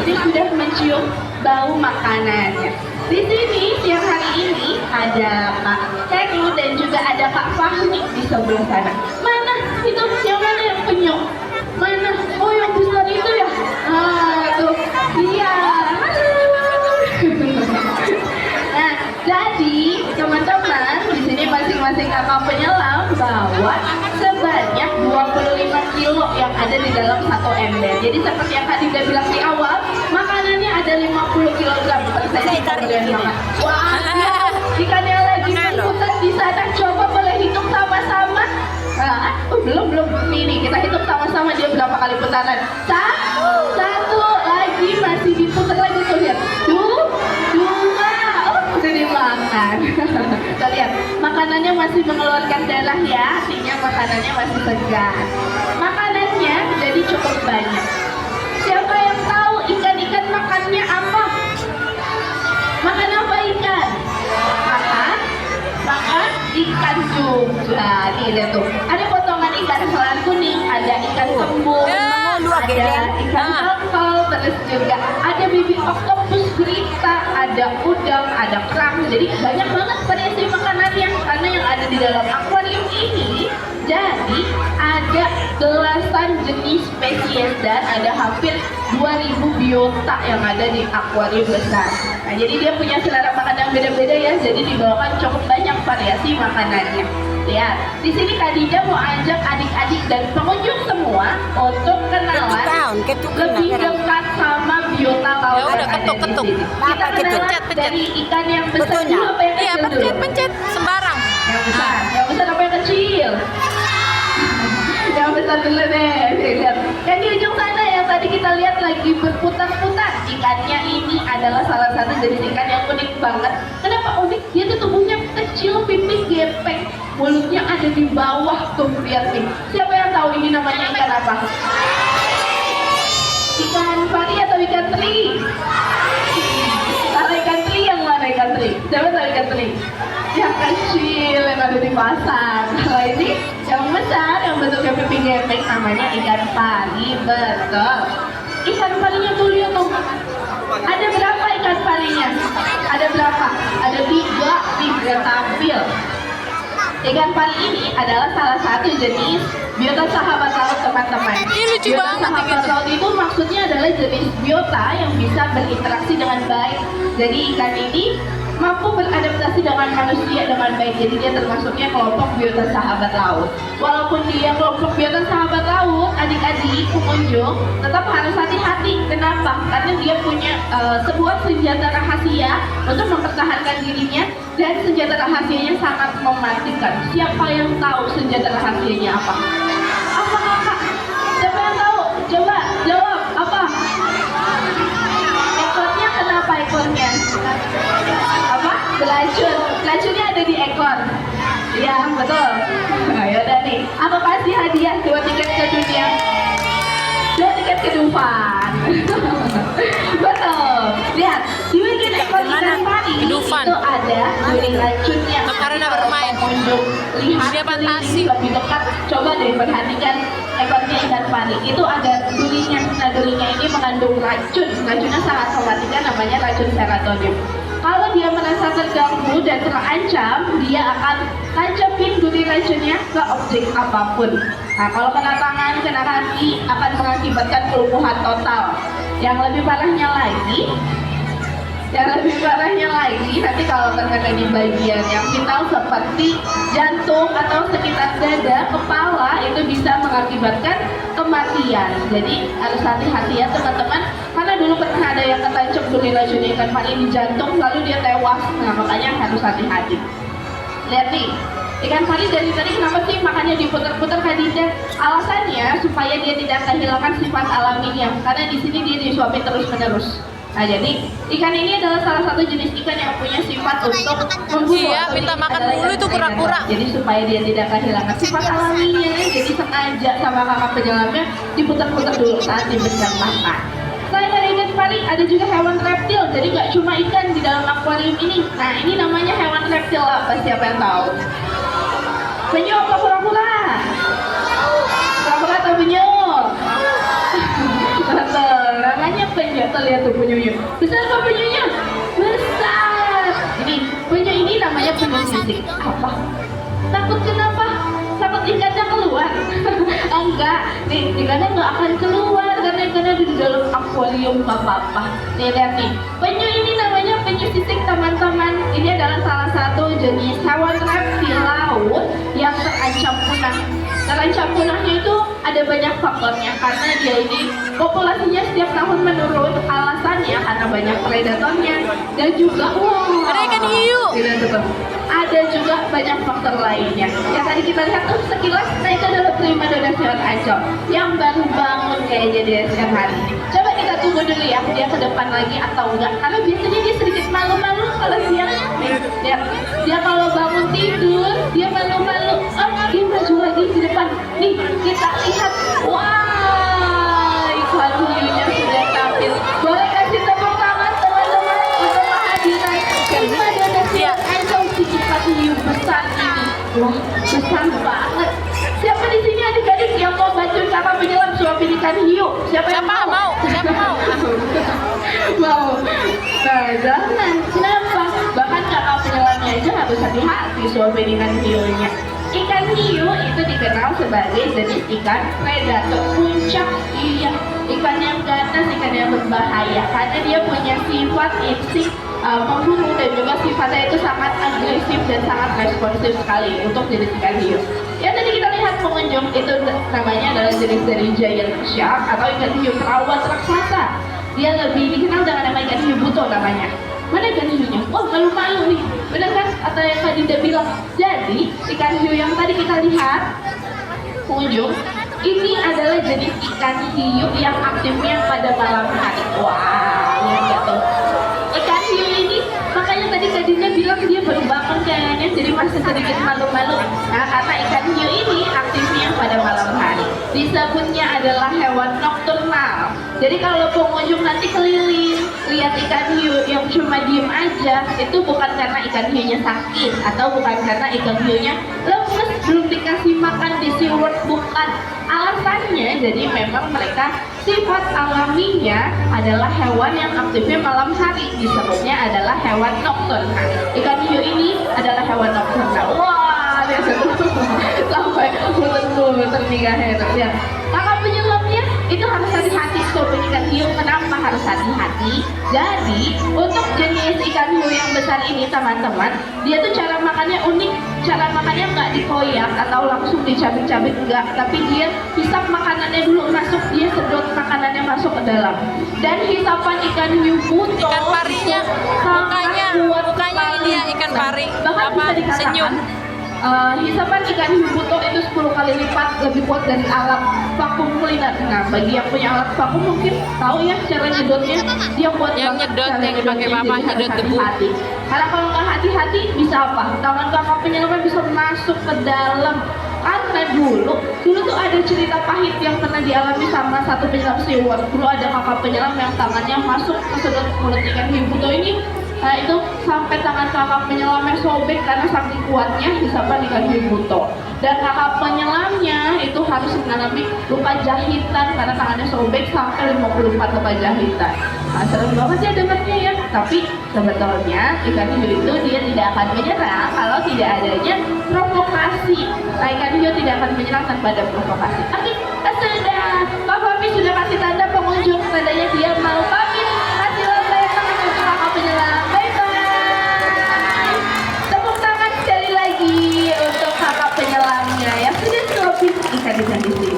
pasti sudah mencium bau makanannya. Di sini siang hari ini ada Pak Heru dan juga ada Pak Fahmi di sebelah sana. Mana itu yang mana yang penyok? Mana? Oh yang besar itu ya? Ah tuh, iya. Nah, jadi teman-teman di sini masing-masing kakak penyelam bawa sebanyak 25 kilo yang ada di dalam satu ember. Jadi seperti yang Kak Dinda bilang di awal, makanannya ada 50 kilogram per sesi pemberian makan. Wah, ikan yang lagi berputar di sana, coba boleh hitung sama-sama. Belum ini kita hitung sama-sama dia berapa kali putaran. Satu lagi masih diputar lagi tuh lihat. Dua, udah dimakan. Kita lihat makanannya masih mengeluarkan darah ya, artinya makanannya masih segar. Makanannya jadi cukup banyak. Siapa yang tahu ikan-ikan makannya apa? Makan apa ikan? Makan ikan juga. Nih lihat tuh, ada potongan ikan selar kuning, ada ikan kembung, ada ikan tongkol, terus juga ada bibit oktopus gurita, ada udang, ada kerang. Jadi banyak banget variasi makanannya karena yang ada di dalam akuarium ini. Jadi ada belasan jenis spesies dan ada hampir 2000 biota yang ada di akuarium besar. Nah, jadi dia punya selera makan yang beda-beda ya. Jadi dibawakan cukup banyak variasi makanannya. Lihat, di sini Kak Dinda mau ajak adik-adik dan pengunjung semua untuk kenalan lebih dekat sama biota laut yang ada di sini. Kita kenalan dari ikan yang besar dulu apa yang kecil dulu? Pencet sembarang. Yang besar apa yang kecil? Yang besar dulu deh. Lihat. Yang di ujung sana yang tadi kita lihat lagi berputar-putar. Ikannya ini adalah salah satu jenis ikan yang unik banget. Kenapa unik? Dia tuh tubuhnya kecil, pipih gepeng, mulutnya ada di bawah tuh, lihat nih. Siapa yang tahu ini namanya ikan apa? Ikan pari atau ikan teri? Kalau ikan teri yang mana ikan teri? Siapa tahu ikan teri? Yang kecil yang ada di pasar. Kalau ini yang besar yang bentuknya pipi gepeng namanya ikan pari. Betul. Ikan parinya tuh lihat tuh. Ada berapa ikan parinya? Ada berapa? Ada tiga tampil. Ikan pari ini adalah salah satu jenis biota sahabat laut teman-teman. Ini lucu Biota banget sahabat laut itu maksudnya adalah jenis biota yang bisa berinteraksi dengan baik. Jadi ikan ini mampu beradaptasi dengan manusia dengan baik. Jadi dia termasuknya kelompok biota sahabat laut. Walaupun dia kelompok biota sahabat laut, adik-adik pengunjung tetap harus hati-hati. Kenapa? Karena dia punya sebuah senjata rahasia untuk mempertahankan dirinya, dan senjata rahasianya sangat mematikan. Siapa yang tahu senjata rahasianya apa? Apa kakak? Siapa yang tahu? Coba jawab. Apa? Ekornya kenapa ekornya? Apa? Beracun. Racunnya ada di ekor. Iya, betul. Nah, yaudah nih. Aku kasih hadiah 2 tiket ke dunia. 2 tiket ke Dufan. Betul. Lihat, di bagian ekor ikan pari itu ada duri racunnya. Karena bermain. Lihat Dia fantasi. lebih dekat. Coba deh perhatikan ekornya ikan pari. Itu ada durinya. Nah, durinya ini mengandung racun. Racunnya sangat mematikan, namanya racun serotonin. Kalau dia merasa terganggu dan terancam, dia akan tancapin duri racunnya ke objek apapun. Nah, kalau kena tangan, kena kaki, akan mengakibatkan kelumpuhan total. Yang lebih parahnya lagi, nanti kalau terkena di bagian yang vital seperti jantung atau sekitar dada, kepala, itu bisa mengakibatkan kematian. Jadi harus hati-hati ya teman-teman, karena dulu pernah ada yang ketancap duri racun ikan pari di jantung, lalu dia tewas. Nah, makanya harus hati-hati. Lihat nih, ikan pari dari tadi kenapa sih makannya diputar-putar Kak Dinda? Alasannya supaya dia tidak kehilangan sifat alaminya, karena di sini dia disuapin terus-menerus. Nah, jadi ikan ini adalah salah satu jenis ikan yang punya sifat untuk membunuh. Iya, minta makan dulu itu kura-kura. Jadi supaya dia tidak kehilangan sifat alaminya, jadi sengaja sama kakak penyelamnya diputar-putar dulu saat diberikan makan. Selain dari ikan pari, ada juga hewan reptil. Jadi nggak cuma ikan di dalam akuarium ini. Nah, ini namanya hewan reptil apa? Siapa yang tahu? Penyu apa kura-kura? Kura-kura atau penyu? Betul, namanya penyu. kita lihat tuh penyunya. Besar apa penyunya? Besar. Penyu ini namanya penyu sisik. Apa? Takut kenapa? Takut ikannya keluar? Enggak, nih ikannya nggak akan keluar karena ikannya di dalam akuarium nggak apa-apa. Nih lihat nih, penyu ini namanya penyu sisik teman-teman. Ini adalah salah satu jenis hewan reptil laut yang terancam punah. Terancam punahnya itu ada banyak faktornya karena dia ini populasinya setiap tahun menurun. Alasannya karena banyak predatornya dan juga Ada ikan hiu. ada juga banyak faktor lainnya. Yang tadi kita lihat tuh sekilas, nah itu adalah primadona hewan ancol yang baru bangun kayaknya dia siang hari ini. Coba kita tunggu dulu ya, dia ke depan lagi atau enggak. Karena biasanya dia sedikit malu-malu kalau siang. Nih, dia kalau bangun tidur, dia malu-malu. Oh, dia maju lagi di depan. Nih, kita lihat. Wah, ikan hiunya sudah tampil. Boleh kasih tepuk tangan teman-teman untuk kehadiran primadona hewan ancol si ikan hiu besar ini. Wah, besar banget. Siapa di sini adik-adik yang mau bantuin kakak penyelam suapin ikan hiu? Siapa yang mau? Siapa mau? Mau. Nah, jangan. Kenapa? Bahkan kakak penyelamnya aja harus hati-hati suapin ikan hiunya. Ikan hiu itu dikenal sebagai jenis ikan predator puncak. Iya, ikan yang ganas, ikan yang berbahaya karena dia punya sifat insting membunuh dan juga sifatnya itu sangat agresif dan sangat responsif sekali untuk jenis ikan hiu. Ya tadi kita lihat pengunjung itu namanya adalah jenis dari giant shark atau ikan hiu perawat raksasa. Dia lebih dikenal dengan nama ikan hiu buto namanya. Mana ikan hiunya? Wah, malu-malu nih. Benar kan? Atau yang tadi Dinda bilang. Jadi, ikan hiu yang tadi kita lihat pengunjung, ini adalah jenis ikan hiu yang aktifnya pada malam hari. Wah, ya gitu. Ikan hiu ini, makanya tadi Kak Dinda bilang dia baru bangun kayaknya, jadi masih sedikit malu-malu. Nah, karena ikan hiu ini aktifnya pada malam hari. Disebutnya adalah hewan nokturnal. Jadi kalau pengunjung nanti keliling lihat ikan hiu yang cuma diem aja, itu bukan karena ikan hiunya sakit atau bukan karena ikan hiunya lemes belum dikasih makan di SeaWorld, bukan. Alasannya jadi memang mereka sifat alaminya adalah hewan yang aktifnya malam hari, disebutnya adalah hewan nokturnal. Ikan hiu ini adalah hewan nokturnal. Wah, lihat sampai muter-muter nih guys. Lihat, kakak penyelamnya itu harus hati-hati sobat ikan hiu. Kenapa harus hati-hati? Jadi untuk jenis ikan hiu yang besar ini teman-teman, dia tuh cara makannya unik. Cara makannya nggak dikoyak atau langsung dicabik-cabik, enggak, tapi dia hisap makanannya dulu masuk, dia sedot makanannya masuk ke dalam. Dan hisapan ikan hiu buto, Ikan parinya, mukanya ini ya ikan pari. bahkan Apa? bisa dikatakan Senyum. hisapan ikan hiu buto itu 10 kali lipat lebih kuat dari alat vakum cleaner. Nah, bagi yang punya alat vakum mungkin tahu ya cara nyedotnya. Dia kuat Yang banget nyedot, cara yang dipakai nyedotnya, papa, jadi harus nyedot debu. hati-hati. Karena kalau nggak hati-hati bisa apa? Tangan kakak penyelamnya bisa masuk ke dalam. Karena dulu tuh ada cerita pahit yang pernah dialami sama satu penyelam SeaWorld. Dulu ada kakak penyelam yang tangannya masuk ke sedot mulut ikan hiu buto ini. Nah, itu sampai tangan kakak penyelamnya sobek karena saking kuatnya hisapan ikan hiu buto. Dan kakak penyelamnya itu harus mengalami luka jahitan karena tangannya sobek sampai 54 luka jahitan. Nah, serem banget ya dengarnya ya. Tapi sebetulnya ikan hiu itu dia tidak akan menyerang kalau tidak adanya provokasi. Nah, ikan hiu tidak akan menyerang tanpa ada provokasi. Oke, sudah. Pak Fahmi sudah kasih tanda pengunjung, tandanya dia mau pamit. Kasih lambaian tangan untuk kakak penyelam. Bye-bye. Tepuk tangan sekali lagi untuk kakak penyelamnya yang sudah suapin ikan-ikan di sini.